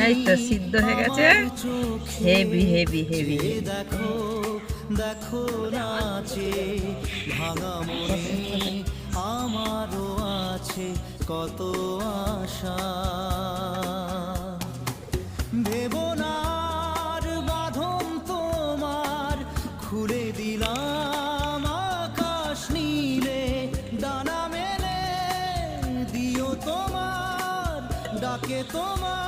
এই তো সিদ্ধ হয়ে গেছে। হেভি হেভি হেভি দেখো দেখো নাচে ভাঙা মনে আমারও আছে কত আশা দেবনার বাঁধন তোমার খুলে দিলাম আকাশ নীলে ডানা মেলে দিও তোমার ডাকে তোমার